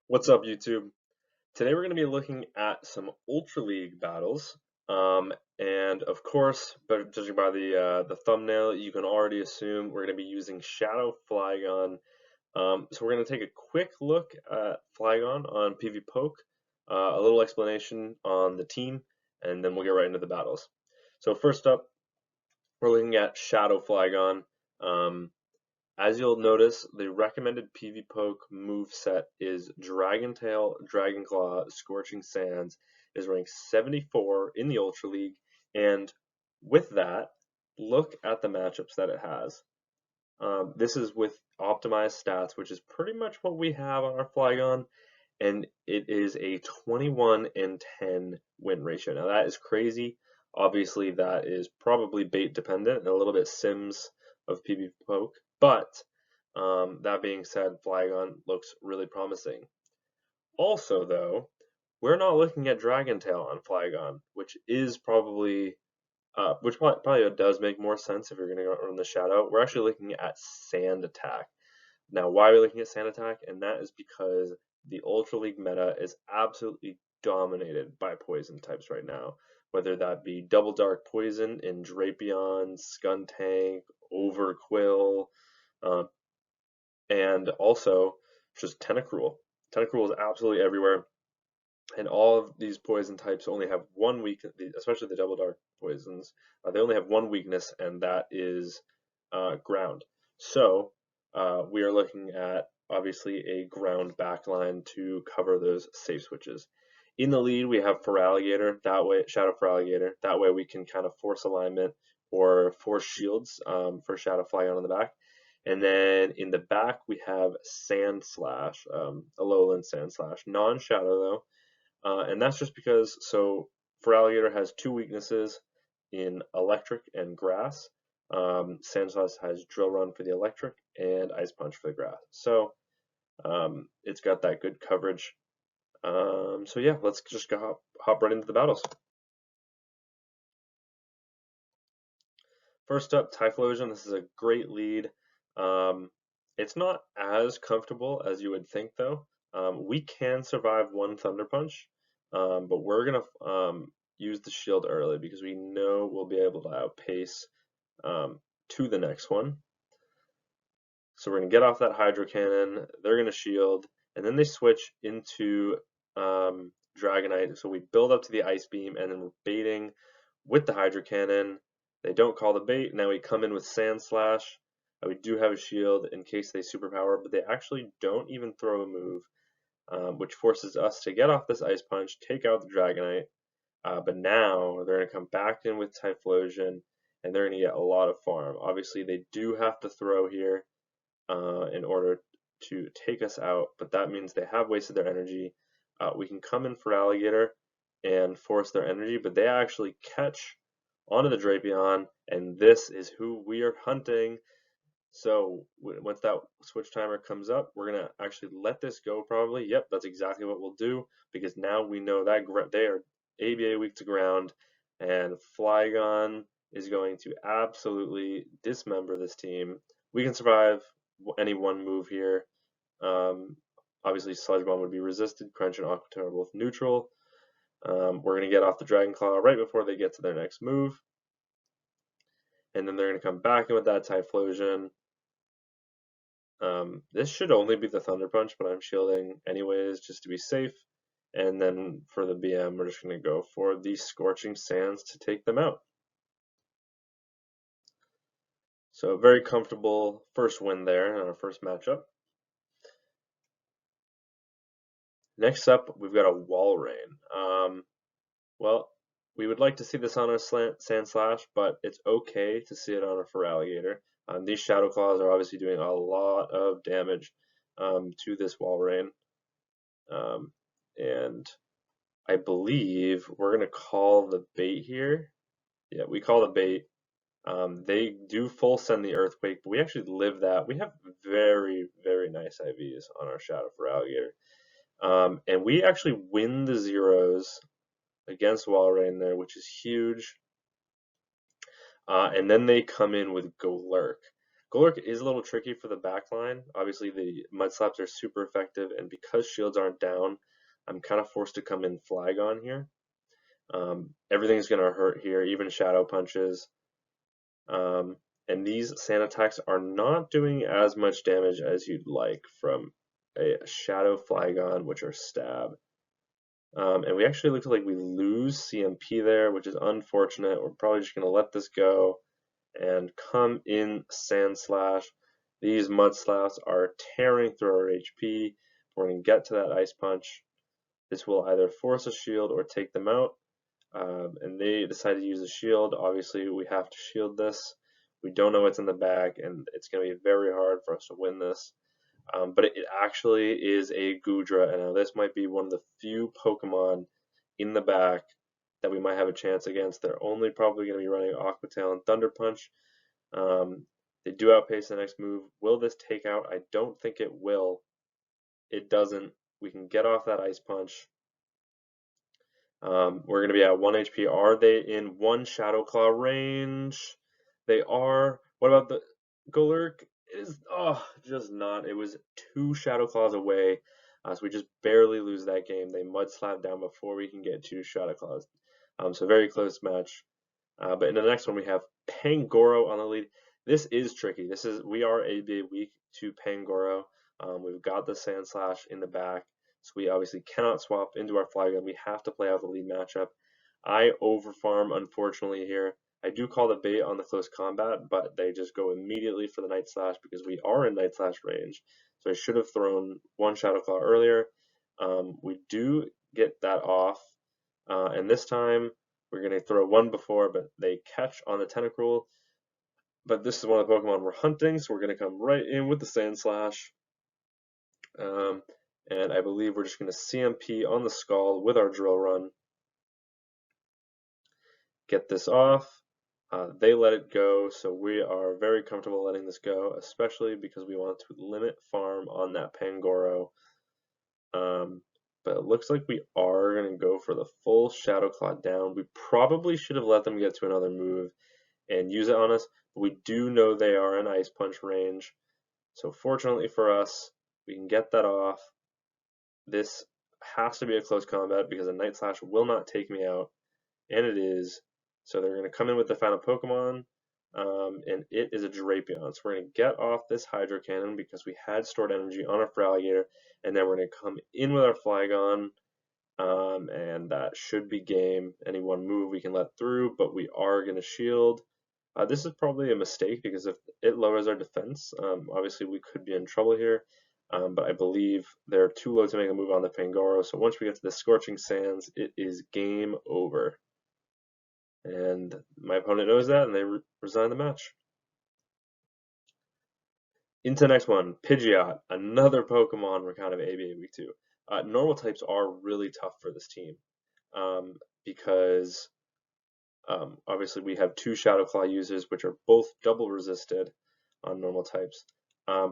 What's up, YouTube? Today we're going to be looking at some Ultra League battles, and of course, but judging by the thumbnail, you can already assume we're going to be using Shadow Flygon. So we're going to take a quick look at Flygon on PvPoke, a little explanation on the team, and then we'll get right into the battles. So first up, we're looking at Shadow Flygon. As you'll notice, the recommended PvPoke moveset is Dragon Tail, Dragon Claw, Scorching Sands, is ranked 74 in the Ultra League, and with that, look at the matchups that it has. This is with optimized stats, which is pretty much what we have on our Flygon, and it is a 21 and 10 win ratio. Now that is crazy. Obviously, that is probably bait dependent and a little bit Sims of PvPoke. But that being said, Flygon looks really promising. Also, though, we're not looking at Dragon Tail on Flygon, which is probably does make more sense if you're going to go run the Shadow. We're actually looking at Sand Attack. Now, why are we looking at Sand Attack? And that is because the Ultra League meta is absolutely dominated by poison types right now, whether that be Double Dark Poison in Drapion, Skuntank, Overquill, and also just Tentacruel. Tentacruel is absolutely everywhere, and all of these poison types only have one weakness, especially the Double Dark poisons. They only have one weakness, and that is ground. So we are looking at obviously a ground backline to cover those safe switches. In the lead, we have Feraligatr, that way, Shadow Feraligatr. That way we can kind of force alignment or force shields for Shadow Flygon on the back. And then in the back, we have Sand Slash, Alolan Sand Slash, non-Shadow though. And that's just because, so Feraligatr has two weaknesses in Electric and Grass. Sand Slash has Drill Run for the Electric and Ice Punch for the Grass. So it's got that good coverage. So yeah, let's just go hop right into the battles. First up, Typhlosion. This is a great lead. It's not as comfortable as you would think, though. We can survive one Thunder Punch, but we're gonna use the shield early because we know we'll be able to outpace to the next one. So we're gonna get off that Hydro Cannon. They're gonna shield, and then they switch into Dragonite. So we build up to the Ice Beam, and then we're baiting with the Hydro Cannon. They don't call the bait. Now we come in with Sand Slash. We do have a shield in case they superpower, but they actually don't even throw a move, which forces us to get off this Ice Punch, take out the Dragonite. But now they're going to come back in with Typhlosion, and they're going to get a lot of farm. Obviously, they do have to throw here in order to take us out, but that means they have wasted their energy. We can come in for Feraligatr and force their energy, but they actually catch onto the Drapion, and this is who we are hunting. So once that switch timer comes up, we're going to actually let this go probably. Yep, that's exactly what we'll do, because now we know that they are ABA weak to ground, and Flygon is going to absolutely dismember this team. We can survive any one move here. Obviously, Sludge Bomb would be resisted. Crunch and Aqua Tail are both neutral. We're going to get off the Dragon Claw right before they get to their next move. And then they're going to come back in with that Typhlosion. This should only be the Thunder Punch, but I'm shielding anyways just to be safe. And then for the BM, we're just going to go for the Scorching Sands to take them out. So very comfortable first win there in our first matchup. Next up, we've got a Walrein. Well, we would like to see this on a Sand Slash, but it's okay to see it on a Feraligatr. These Shadow Claws are obviously doing a lot of damage to this Walrein. And I believe we're going to call the bait here. Yeah, we call the bait. They do full send the Earthquake, but we actually live that. We have very, very nice IVs on our Shadow Feraligatr. And we actually win the zeros against Walrein there, which is huge. And then they come in with Golurk. Golurk is a little tricky for the back line. Obviously, the Mud Slaps are super effective, and because shields aren't down, I'm kind of forced to come in Flygon here. Everything's going to hurt here, even Shadow Punches. And these sand attacks are not doing as much damage as you'd like from a Shadow Flygon, which are stab. And we actually looked like we lose CMP there, which is unfortunate. We're probably just going to let this go and come in Sand Slash. These Mud Slaps are tearing through our HP. We're going to get to that Ice Punch. This will either force a shield or take them out. And they decided to use a shield. Obviously, we have to shield this. We don't know what's in the back, and it's going to be very hard for us to win this. But it actually is a Goodra, and now this might be one of the few Pokemon in the back that we might have a chance against. They're only probably going to be running Aqua Tail and Thunder Punch. They do outpace the next move. Will this take out? I don't think it will. It doesn't. We can get off that Ice Punch. We're going to be at 1 HP. Are they in 1 Shadow Claw range? They are. What about the Golurk? It is, just not. It was 2 Shadow Claws away, so we just barely lose that game. They Mud Slap down before we can get 2 Shadow Claws. So very close match. But in the next one, we have Pangoro on the lead. This is tricky. We are ABA weak to Pangoro. We've got the Sand Slash in the back. So we obviously cannot swap into our Flygon. We have to play out the lead matchup. I overfarm, unfortunately, here. I do call the bait on the close combat, but they just go immediately for the Night Slash because we are in Night Slash range. So I should have thrown 1 Shadow Claw earlier. We do get that off. And this time, we're going to throw 1 before, but they catch on the Tentacruel. But this is one of the Pokemon we're hunting, so we're going to come right in with the Sand Slash. And I believe we're just going to CMP on the Skull with our Drill Run. Get this off. They let it go, so we are very comfortable letting this go, especially because we want to limit farm on that Pangoro. But it looks like we are going to go for the full Shadow Claw down. We probably should have let them get to another move and use it on us, but we do know they are in Ice Punch range. So fortunately for us, we can get that off. This has to be a close combat because a Night Slash will not take me out, and it is. So they're going to come in with the final Pokemon, and it is a Drapion. So we're going to get off this Hydro Cannon because we had stored energy on our Feraligatr, and then we're going to come in with our Flygon, and that should be game. Any one move we can let through, but we are going to shield. This is probably a mistake because if it lowers our defense, obviously we could be in trouble here. But I believe they're too low to make a move on the Pangoro. So once we get to the Scorching Sands, it is game over. And my opponent knows that, and they resign the match. Into the next one, Pidgeot, another Pokemon we're kind of ABA weak to. Normal types are really tough for this team because obviously we have 2 Shadow Claw users, which are both double resisted on normal types.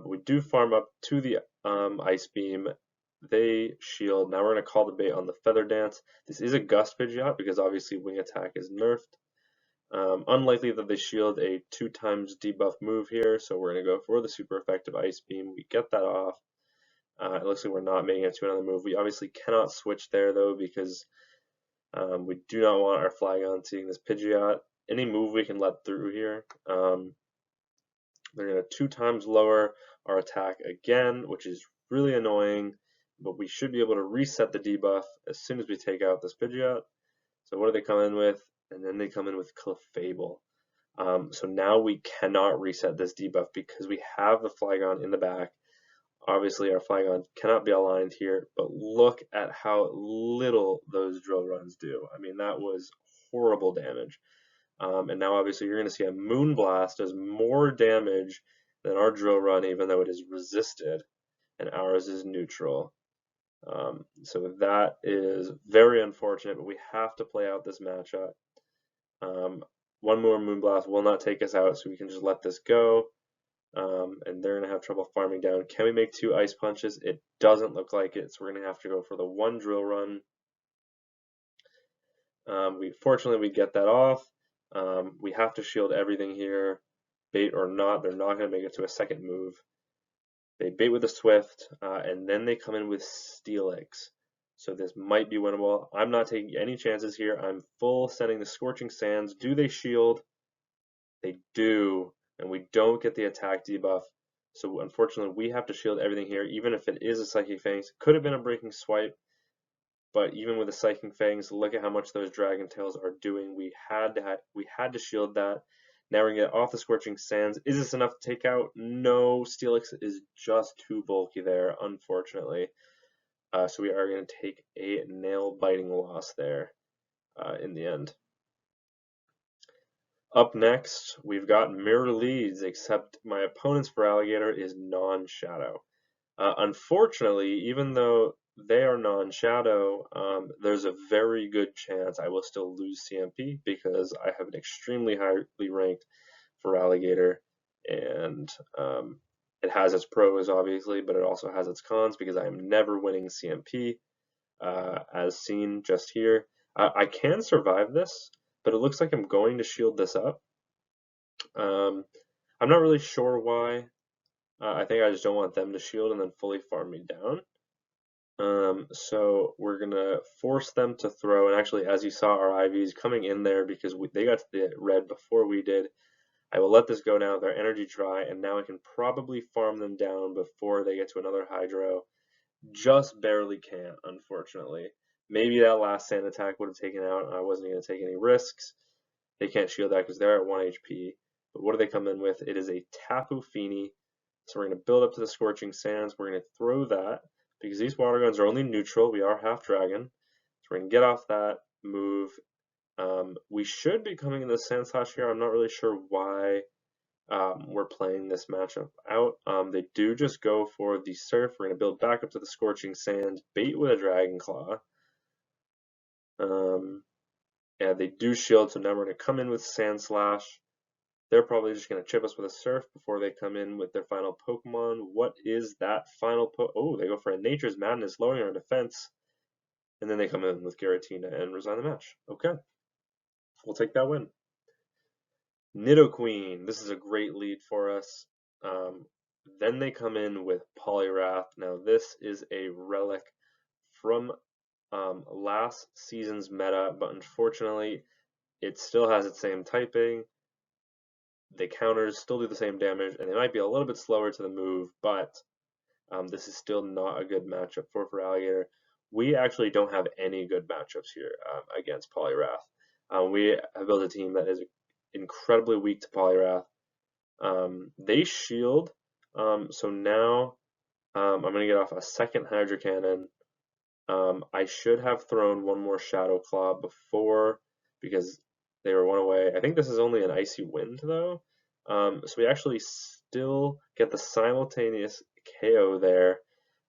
We do farm up to the Ice Beam. They shield. Now we're going to call the bait on the Feather Dance. This is a Gust Pidgeot because obviously Wing Attack is nerfed. Unlikely that they shield a 2 times debuff move here, so we're going to go for the super effective Ice Beam. We get that off. It looks like we're not making it to another move. We obviously cannot switch there though because we do not want our Flygon seeing this Pidgeot. Any move we can let through here. They're going to 2 times lower our attack again, which is really annoying, but we should be able to reset the debuff as soon as we take out this Pidgeot. So what do they come in with? And then they come in with Clefable. So now we cannot reset this debuff because we have the Flygon in the back. Obviously our Flygon cannot be aligned here, but look at how little those drill runs do. I mean, that was horrible damage. And now obviously you're going to see a Moonblast does more damage than our drill run, even though it is resisted, and ours is neutral. So that is very unfortunate, but we have to play out this matchup. One more Moonblast will not take us out, so we can just let this go. And they're going to have trouble farming down. Can we make 2 Ice Punches? It doesn't look like it, so we're going to have to go for the 1 drill run. Fortunately we get that off. We have to shield everything here bait or not, they're not going to make it to a second move. They bait with a Swift, and then they come in with Steelix. So this might be winnable. I'm not taking any chances here. I'm full sending the Scorching Sands. Do they shield? They do, and we don't get the attack debuff. So unfortunately, we have to shield everything here, even if it is a Psychic Fangs. Could have been a Breaking Swipe, but even with the Psychic Fangs, look at how much those Dragon Tails are doing. We had to shield that. Now we're gonna get off the Scorching Sands. Is this enough to take out? No, Steelix is just too bulky there, unfortunately. So we are going to take a nail-biting loss there in the end. Up next, we've got Mirror Leads, except my opponent's Feraligatr is non-Shadow. Unfortunately, even though they are non-Shadow, there's a very good chance I will still lose CMP because I have an extremely highly ranked Feraligatr, and it has its pros, obviously, but it also has its cons because I am never winning CMP, as seen just here. I can survive this, but it looks like I'm going to shield this up. I'm not really sure why. I think I just don't want them to shield and then fully farm me down. So we're going to force them to throw, and actually, as you saw, our IVs coming in there because they got to the red before we did. I will let this go now, their energy dry, and now I can probably farm them down before they get to another Hydro. Just barely can't, unfortunately. Maybe that last sand attack would have taken out, and I wasn't going to take any risks. They can't shield that because they're at 1 HP. But what do they come in with? It is a Tapu Fini. So we're going to build up to the Scorching Sands. We're going to throw that because these water guns are only neutral. We are half dragon. So we're going to get off that move. We should be coming in the Sand Slash here. I'm not really sure why we're playing this matchup out. They do just go for the Surf. We're going to build back up to the Scorching Sands, bait with a Dragon Claw. Yeah, they do shield, so now we're going to come in with Sand Slash. They're probably just going to chip us with a Surf before they come in with their final Pokemon. What is that final Oh, they go for a Nature's Madness, lowering our defense. And then they come in with Giratina and resign the match. Okay. We'll take that win. Nidoqueen. This is a great lead for us. Then they come in with Poliwrath. Now this is a relic from last season's meta, but unfortunately it still has its same typing. The counters still do the same damage, and they might be a little bit slower to the move, but this is still not a good matchup for Feraligatr. We actually don't have any good matchups here against Poliwrath. We have built a team that is incredibly weak to Poliwrath. They shield, so now I'm going to get off a second Hydro Cannon. I should have thrown one more Shadow Claw before because they were one away. I think this is only an Icy Wind though, so we actually still get the simultaneous KO there.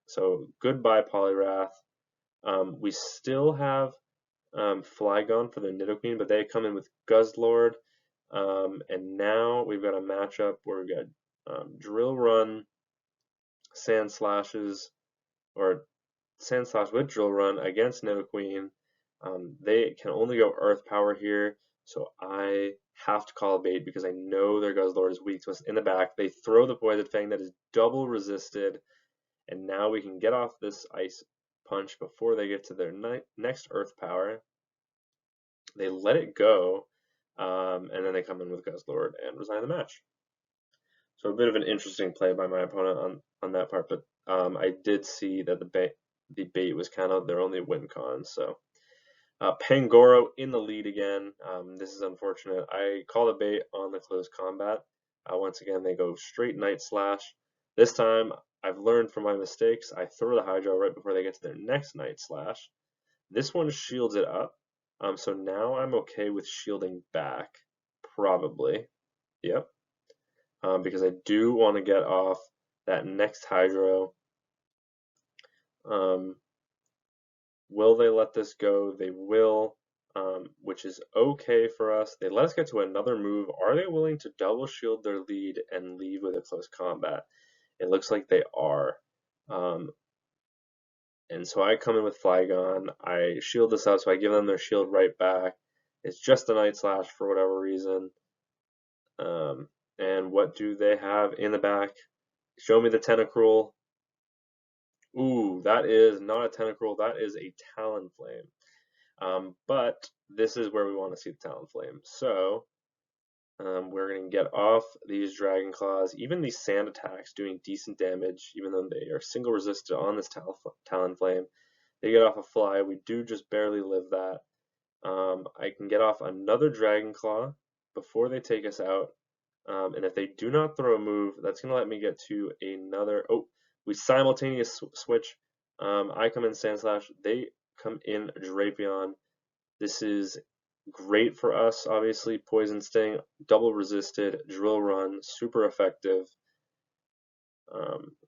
So goodbye Poliwrath. We still have Flygon for the Nidoqueen, but they come in with Guzzlord. And now we've got a matchup where we've got Drill Run, Sand Slashes, or Sand Slash with Drill Run against Nidoqueen. They can only go Earth Power here, so I have to call a bait because I know their Guzzlord is weak to us in the back. They throw the Poison Fang that is double resisted, and now we can get off this Ice Punch before they get to their next Earth Power. They let it go, and then they come in with Guzzlord and resign the match. So a bit of an interesting play by my opponent on that part, but I did see that the bait was kind of their only win con. So Pangoro in the lead again. This is unfortunate. I call the bait on the close combat. Once again, they go straight Night Slash. This time, I've learned from my mistakes. I throw the Hydro right before they get to their next Night Slash. This one shields it up. So now I'm okay with shielding back, probably. Yep. Because I do want to get off that next Hydro. Will they let this go? They will, which is okay for us. They let us get to another move. Are they willing to double shield their lead and leave with a close combat? It looks like they are. And so I come in with Flygon. I shield this up, so I give them their shield right back. It's just a Night Slash for whatever reason. And what do they have in the back? Show me the Tentacruel. Ooh, that is not a Tentacruel, that is a Talonflame. But this is where we want to see the Talonflame. So we're going to get off these Dragon Claws, even these Sand attacks doing decent damage, even though they are single resisted on this Talonflame. They get off a Fly, we do just barely live that. I can get off another Dragon Claw before they take us out. And if they do not throw a move, that's going to let me get to another. Oh, we simultaneous switch. I come in Sandslash, they come in Drapion. This is great for us, obviously. Poison Sting, double resisted, Drill Run, super effective.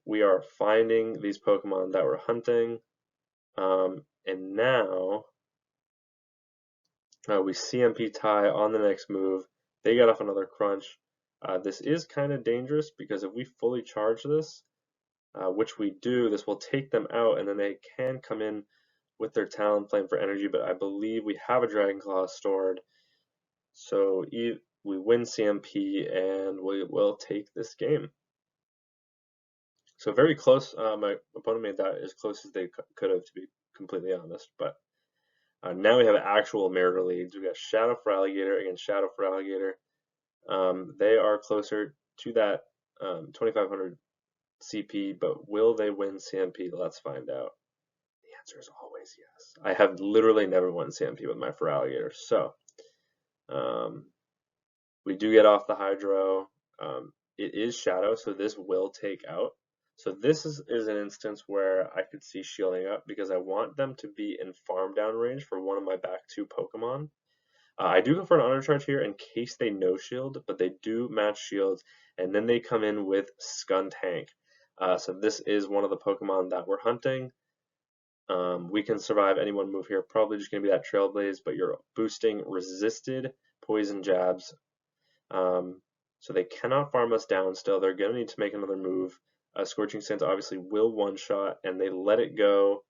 We are finding these Pokemon that we're hunting. And now we CMP tie on the next move. They get off another Crunch. This is kind of dangerous because if we fully charge this, which we do, this will take them out and then they can come in with their Talonflame for energy, but I believe we have a Dragon Claw stored. So we win CMP and we will take this game. So very close. My opponent made that as close as they could have, to be completely honest. But now we have actual mirror leads. We got Shadow Feraligatr against Shadow Feraligatr. They are closer to that 2500 CP, but will they win CMP? Let's find out. The answer is always yes. I have literally never won CMP with my Feraligatr. So we do get off the Hydro. It is Shadow, so this will take out. So this is an instance where I could see shielding up because I want them to be in farm down range for one of my back two Pokemon. I do go for an undercharge here in case they no shield, but they do match shields, and then they come in with Skuntank. So this is one of the Pokemon that we're hunting. We can survive any one move here, probably just going to be that Trailblaze, but you're boosting resisted poison jabs. So they cannot farm us down still. They're going to need to make another move. Scorching Sands obviously will one-shot, and they let it go.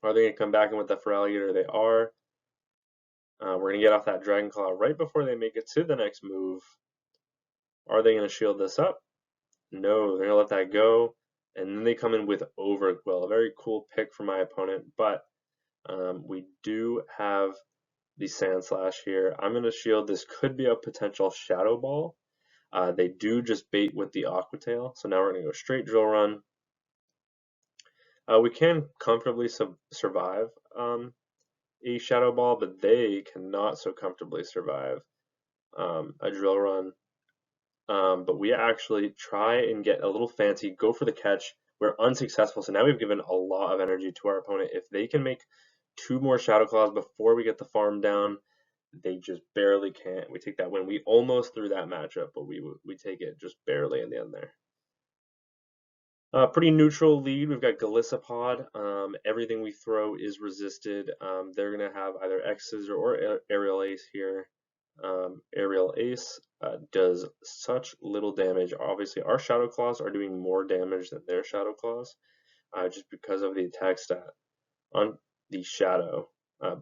Are they going to come back in with the Feraligatr? They are. We're going to get off that Dragon Claw right before they make it to the next move. Are they going to shield this up? No, they're going to let that go. And then they come in with Overquill, a very cool pick for my opponent. But we do have the Sandslash here. I'm going to shield. This could be a potential Shadow Ball. They do just bait with the Aqua Tail. So now we're going to go straight Drill Run. We can comfortably survive a Shadow Ball, but they cannot so comfortably survive a Drill Run. But we actually try and get a little fancy, go for the catch. We're unsuccessful, so now we've given a lot of energy to our opponent. If they can make two more Shadow Claws before we get the farm down, they just barely can't. We take that win. We almost threw that matchup, but we take it just barely in the end there. Pretty neutral lead. We've got Golisopod. Everything we throw is resisted. They're going to have either X-Scissor or Aerial Ace here. Aerial Ace does such little damage. Obviously, our Shadow Claws are doing more damage than their Shadow Claws, just because of the attack stat on the Shadow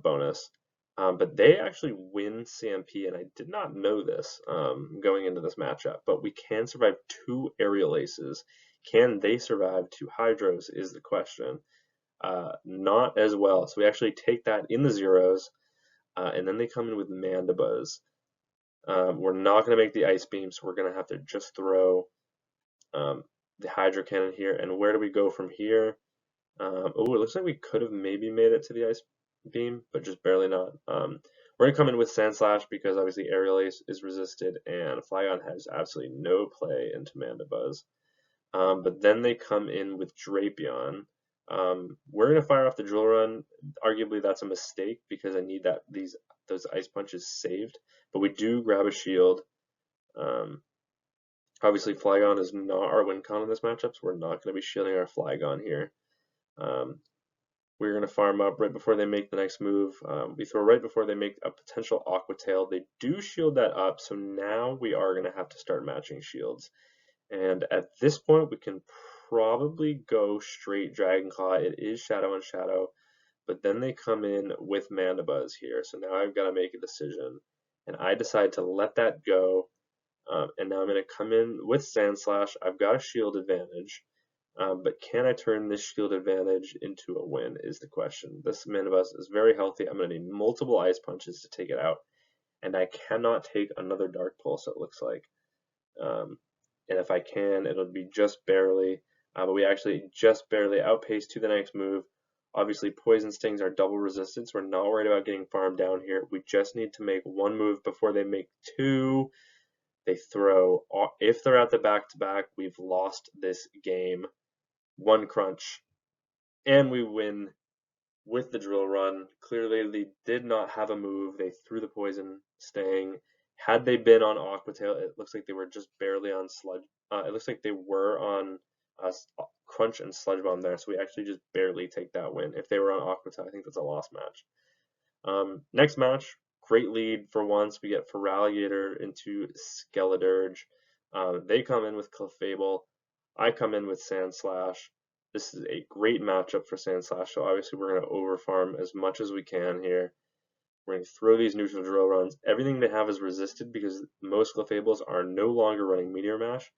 bonus. But they actually win CMP, and I did not know this going into this matchup, but we can survive two Aerial Aces. Can they survive two Hydros is the question. Not as well. So we actually take that in the zeros, and then they come in with Mandibuzz. We're not going to make the Ice Beam, so we're going to have to just throw the Hydro Cannon here. And where do we go from here? Oh, it looks like we could have maybe made it to the Ice Beam, but just barely not. We're going to come in with Sandslash because obviously Aerial Ace is resisted, and Flygon has absolutely no play into Mandibuzz. But then they come in with Drapion. We're going to fire off the Drill Run. Arguably that's a mistake because I need those Ice Punches saved. But we do grab a shield. Obviously Flygon is not our win con in this matchup, so we're not going to be shielding our Flygon here. We're going to farm up right before they make the next move. We throw right before they make a potential Aqua Tail. They do shield that up, so now we are going to have to start matching shields. And at this point, we can probably go straight Dragon Claw. It is Shadow and Shadow, but then they come in with Mandibuzz here. So now I've got to make a decision. And I decide to let that go. And now I'm going to come in with Sand Slash. I've got a shield advantage, but can I turn this shield advantage into a win is the question. This Minibus is very healthy. I'm going to need multiple Ice Punches to take it out, and I cannot take another Dark Pulse, it looks like. And if I can, it'll be just barely, but we actually just barely outpaced to the next move. Obviously, Poison Stings are double resistance. We're not worried about getting farmed down here. We just need to make one move before they make two. They throw, if they're at the back-to-back, we've lost this game. One crunch, and we win with the drill run. Clearly, they did not have a move. They threw the Poison Sting. Had they been on Aquatail, it looks like they were just barely on Sludge. It looks like they were on Crunch and Sludge Bomb there, so we actually just barely take that win. If they were on Aquatail, I think that's a lost match. Next match, great lead for once. We get Feraligatr into Skeledirge. They come in with Clefable. I come in with Sand Slash. This is a great matchup for Sand Slash, so obviously we're going to overfarm as much as we can here. We're going to throw these neutral drill runs. Everything they have is resisted because most Clefables are no longer running Meteor Mash.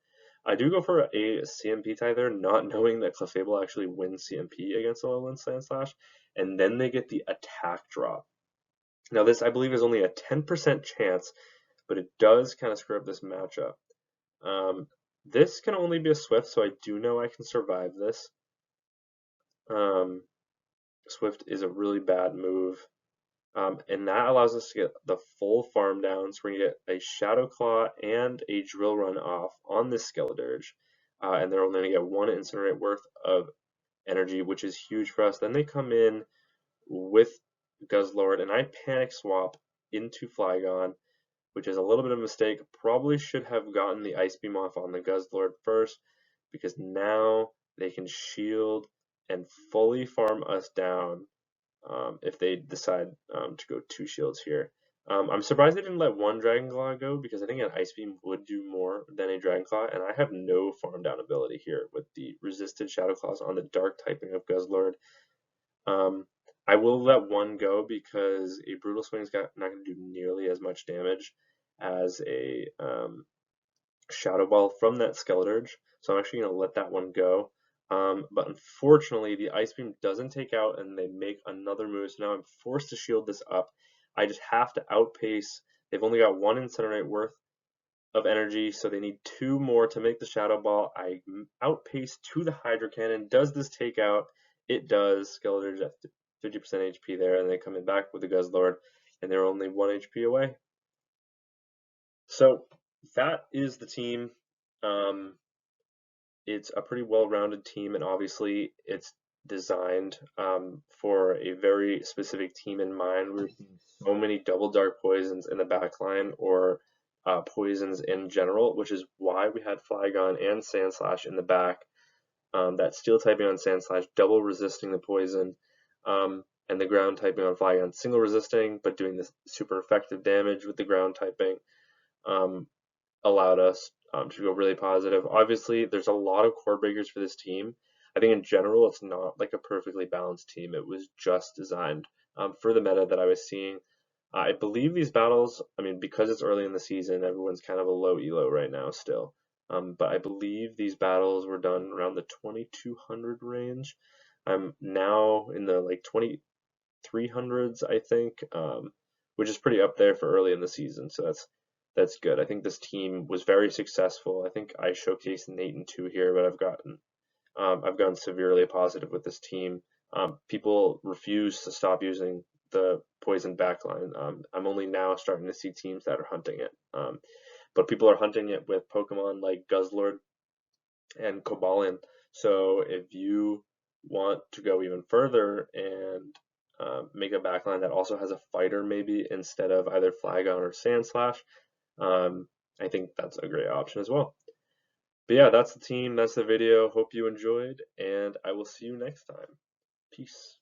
I do go for a CMP tie there, not knowing that Clefable actually wins CMP against Alolan Sand Slash, and then they get the attack drop. Now this, I believe, is only a 10% chance, but it does kind of screw up this matchup. This can only be a Swift, so I do know I can survive this. Swift is a really bad move. And that allows us to get the full farm down. So we're going to get a Shadow Claw and a Drill Run off on this Skeledirge. And they're only going to get one Incinerate worth of energy, which is huge for us. Then they come in with Guzzlord, and I Panic Swap into Flygon, which is a little bit of a mistake. Probably should have gotten the Ice Beam off on the Guzzlord first, because now they can shield and fully farm us down. If they decide to go two shields here. I'm surprised they didn't let one Dragon Claw go, because I think an Ice Beam would do more than a Dragon Claw, and I have no farm down ability here with the resisted Shadow Claws on the dark typing of Guzzlord. I will let one go because a Brutal Swing is not going to do nearly as much damage as a Shadow Ball from that Skeledirge, so I'm actually going to let that one go. But unfortunately, the Ice Beam doesn't take out, and they make another move, so now I'm forced to shield this up. I just have to outpace. They've only got one Incinerate worth of energy, so they need two more to make the Shadow Ball. I outpace to the Hydro Cannon. Does this take out? It does. Skeledirge at 50% HP there, and they come in back with the Guzzlord, and they're only 1 HP away. So that is the team. It's a pretty well-rounded team, and obviously it's designed for a very specific team in mind. We're seeing so many double dark poisons in the backline, or poisons in general, which is why we had Flygon and Sand Slash in the back. That steel typing on Sand Slash, double resisting the poison, and the ground typing on Flygon, single resisting, but doing this super effective damage with the ground typing, allowed us to go really positive. Obviously, there's a lot of core breakers for this team. I think in general, it's not like a perfectly balanced team. It was just designed for the meta that I was seeing. I believe these battles, I mean, because it's early in the season, everyone's kind of a low elo right now still. But I believe these battles were done around the 2200 range. I'm now in the like 2300s, I think, which is pretty up there for early in the season. So that's good. I think this team was very successful. I think I showcased Nate and 2 here, but I've gone severely positive with this team. People refuse to stop using the poison backline. I'm only now starting to see teams that are hunting it. But people are hunting it with Pokemon like Guzzlord and Cobalion. So if you want to go even further and make a backline that also has a fighter maybe instead of either Flygon or Sand Slash, I think that's a great option as well. But yeah, that's the team, that's the video. Hope you enjoyed, and I will see you next time. Peace.